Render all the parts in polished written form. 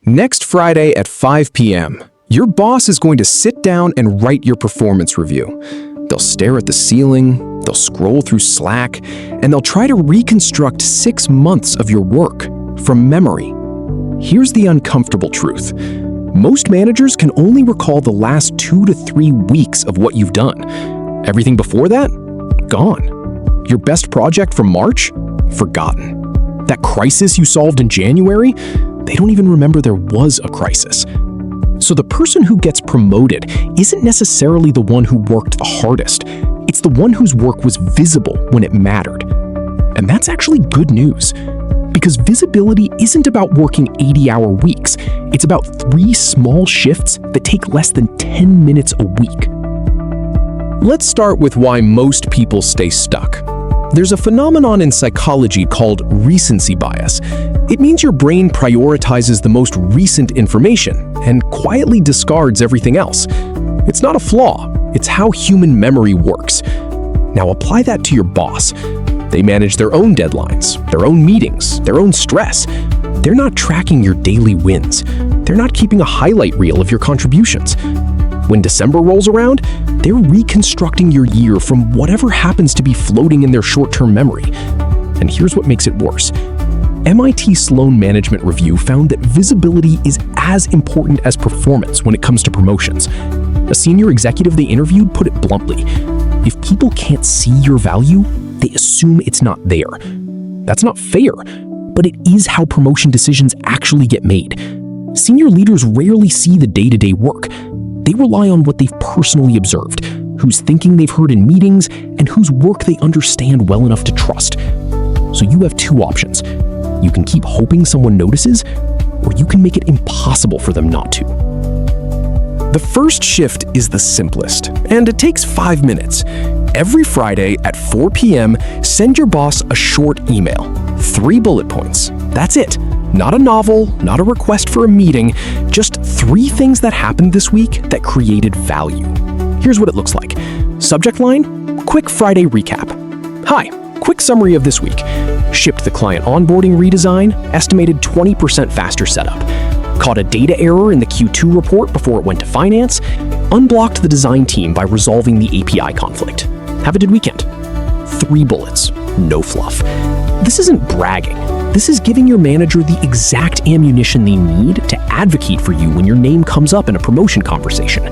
Next Friday at 5 p.m., your boss is going to sit down and write your performance review. They'll stare at the ceiling, they'll scroll through Slack, and they'll try to reconstruct 6 months of your work from memory. Here's the uncomfortable truth. Most managers can only recall the last 2 to 3 weeks of what you've done. Everything before that? Gone. Your best project from March? Forgotten. That crisis you solved in January? They don't even remember there was a crisis. So the person who gets promoted isn't necessarily the one who worked the hardest. It's the one whose work was visible when it mattered. And that's actually good news. Because visibility isn't about working 80-hour weeks. It's about 3 small shifts that take less than 10 minutes a week. Let's start with why most people stay stuck. There's a phenomenon in psychology called recency bias. It means your brain prioritizes the most recent information and quietly discards everything else. It's not a flaw, it's how human memory works. Now apply that to your boss. They manage their own deadlines, their own meetings, their own stress. They're not tracking your daily wins. They're not keeping a highlight reel of your contributions. When December rolls around, they're reconstructing your year from whatever happens to be floating in their short-term memory. And here's what makes it worse. MIT Sloan Management Review found that visibility is as important as performance when it comes to promotions. A senior executive they interviewed put it bluntly. If people can't see your value, they assume it's not there. That's not fair, but it is how promotion decisions actually get made. Senior leaders rarely see the day-to-day work. They rely on what they've personally observed, whose thinking they've heard in meetings, and whose work they understand well enough to trust. So you have 2 options. You can keep hoping someone notices, or you can make it impossible for them not to. The first shift is the simplest, and it takes 5 minutes. Every Friday at 4 p.m., send your boss a short email. 3 bullet points. That's it. Not a novel, not a request for a meeting, just 3 things that happened this week that created value. Here's what it looks like. Subject line, quick Friday recap. Hi, quick summary of this week. Shipped the client onboarding redesign, estimated 20% faster setup. Caught a data error in the Q2 report before it went to finance. Unblocked the design team by resolving the API conflict. Have a good weekend. 3 bullets, no fluff. This isn't bragging. This is giving your manager the exact ammunition they need to advocate for you when your name comes up in a promotion conversation.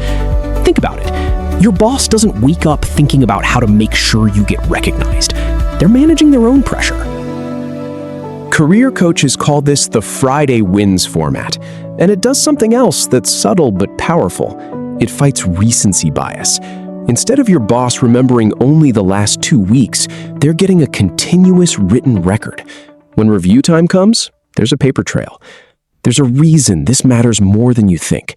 Think about it. Your boss doesn't wake up thinking about how to make sure you get recognized. They're managing their own pressure. Career coaches call this the Friday wins format, and it does something else that's subtle but powerful. It fights recency bias. Instead of your boss remembering only the last 2 weeks, they're getting a continuous written record. When review time comes, there's a paper trail. There's a reason this matters more than you think.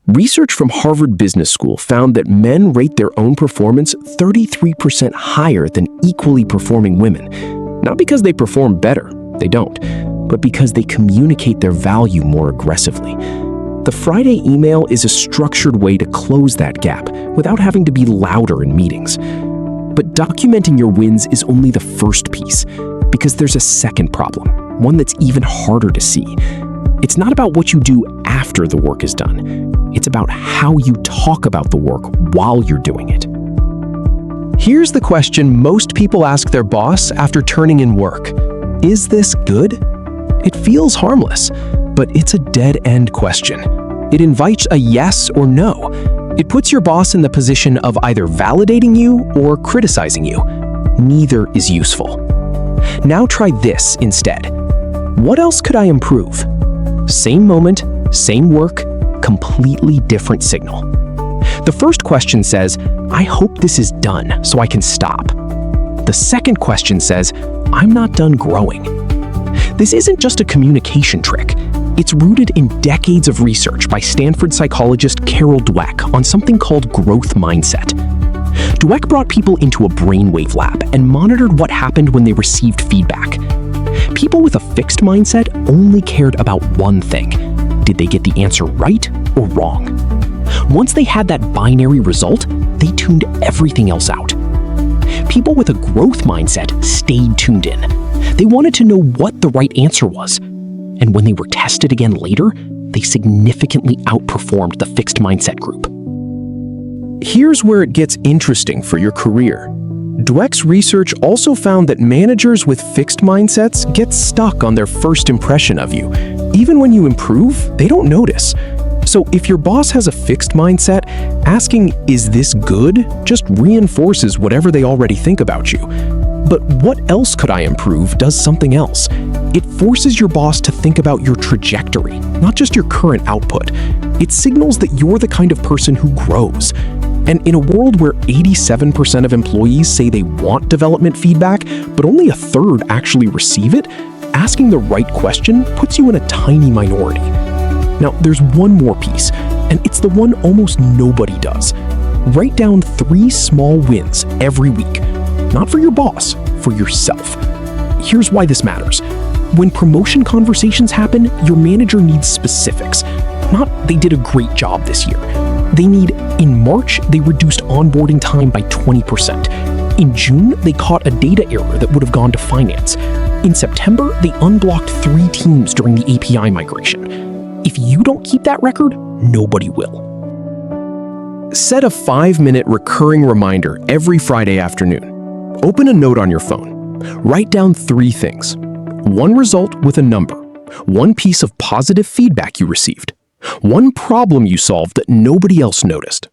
Research from Harvard Business School found that men rate their own performance 33% higher than equally performing women. Not because they perform better, they don't, but because they communicate their value more aggressively. The Friday email is a structured way to close that gap without having to be louder in meetings. But documenting your wins is only the first piece, because there's a second problem, one that's even harder to see. It's not about what you do after the work is done. It's about how you talk about the work while you're doing it. Here's the question most people ask their boss after turning in work. Is this good? It feels harmless, but it's a dead-end question. It invites a yes or no. It puts your boss in the position of either validating you or criticizing you. Neither is useful. Now try this instead. What else could I improve? Same moment, same work, completely different signal. The first question says, I hope this is done so I can stop. The second question says, I'm not done growing. This isn't just a communication trick. It's rooted in decades of research by Stanford psychologist Dweck on something called growth mindset. Dweck brought people into a brainwave lab and monitored what happened when they received feedback. People with a fixed mindset only cared about one thing. Did they get the answer right or wrong? Once they had that binary result, they tuned everything else out. People with a growth mindset stayed tuned in. They wanted to know what the right answer was. And when they were tested again later, they significantly outperformed the fixed mindset group. Here's where it gets interesting for your career. Dweck's research also found that managers with fixed mindsets get stuck on their first impression of you. Even when you improve, they don't notice. So if your boss has a fixed mindset, asking, "Is this good?" just reinforces whatever they already think about you. But what else could I improve does something else. It forces your boss to think about your trajectory, not just your current output. It signals that you're the kind of person who grows. And in a world where 87% of employees say they want development feedback, but only a third actually receive it, asking the right question puts you in a tiny minority. Now, there's one more piece, and it's the one almost nobody does. Write down 3 small wins every week. Not for your boss, for yourself. Here's why this matters. When promotion conversations happen, your manager needs specifics. Not, "They did a great job this year." They need, "In March, they reduced onboarding time by 20%. In June, they caught a data error that would have gone to finance. In September, they unblocked 3 teams during the API migration." If you don't keep that record, nobody will. Set a 5-minute recurring reminder every Friday afternoon. Open a note on your phone. Write down 3 things. 1 result with a number. 1 piece of positive feedback you received. 1 problem you solved that nobody else noticed.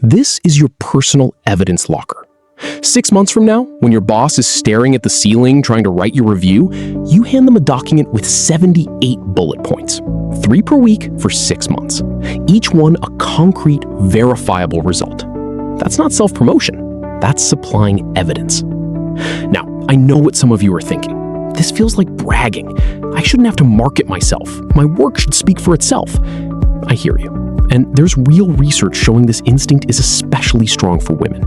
This is your personal evidence locker. 6 months from now, when your boss is staring at the ceiling trying to write your review, you hand them a document with 78 bullet points, 3 per week for 6 months. Each one a concrete, verifiable result. That's not self-promotion. That's supplying evidence. Now, I know what some of you are thinking. This feels like bragging. I shouldn't have to market myself. My work should speak for itself. I hear you. And there's real research showing this instinct is especially strong for women.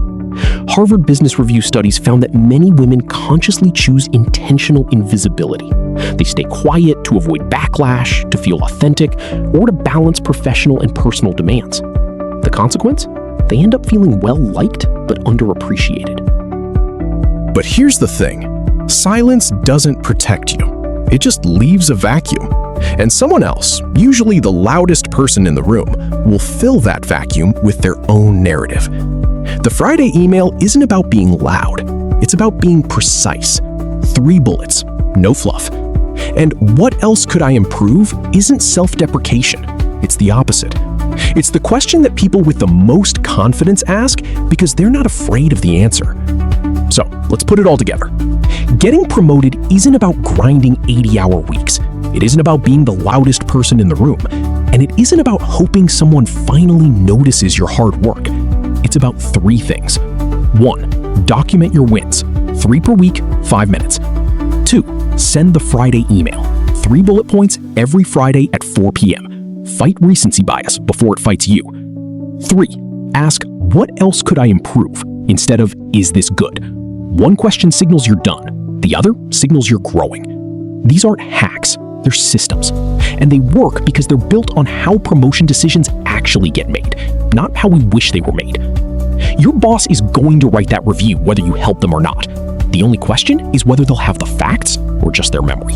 Harvard Business Review studies found that many women consciously choose intentional invisibility. They stay quiet to avoid backlash, to feel authentic, or to balance professional and personal demands. The consequence? They end up feeling well-liked but underappreciated. But here's the thing. Silence doesn't protect you. It just leaves a vacuum. And someone else, usually the loudest person in the room, will fill that vacuum with their own narrative. The Friday email isn't about being loud. It's about being precise. 3 bullets, no fluff. And what else could I improve isn't self-deprecation. It's the opposite. It's the question that people with the most confidence ask because they're not afraid of the answer. So, let's put it all together. Getting promoted isn't about grinding 80-hour weeks. It isn't about being the loudest person in the room. And it isn't about hoping someone finally notices your hard work. It's about 3 things. 1, document your wins. 3 per week, 5 minutes. 2, send the Friday email. 3 bullet points every Friday at 4 p.m. Fight recency bias before it fights you. 3, ask, "What else could I improve?" instead of, "Is this good?" One question signals you're done. The other signals you're growing. These aren't hacks. They're systems. And they work because they're built on how promotion decisions actually get made, not how we wish they were made. Your boss is going to write that review whether you help them or not. The only question is whether they'll have the facts or just their memory.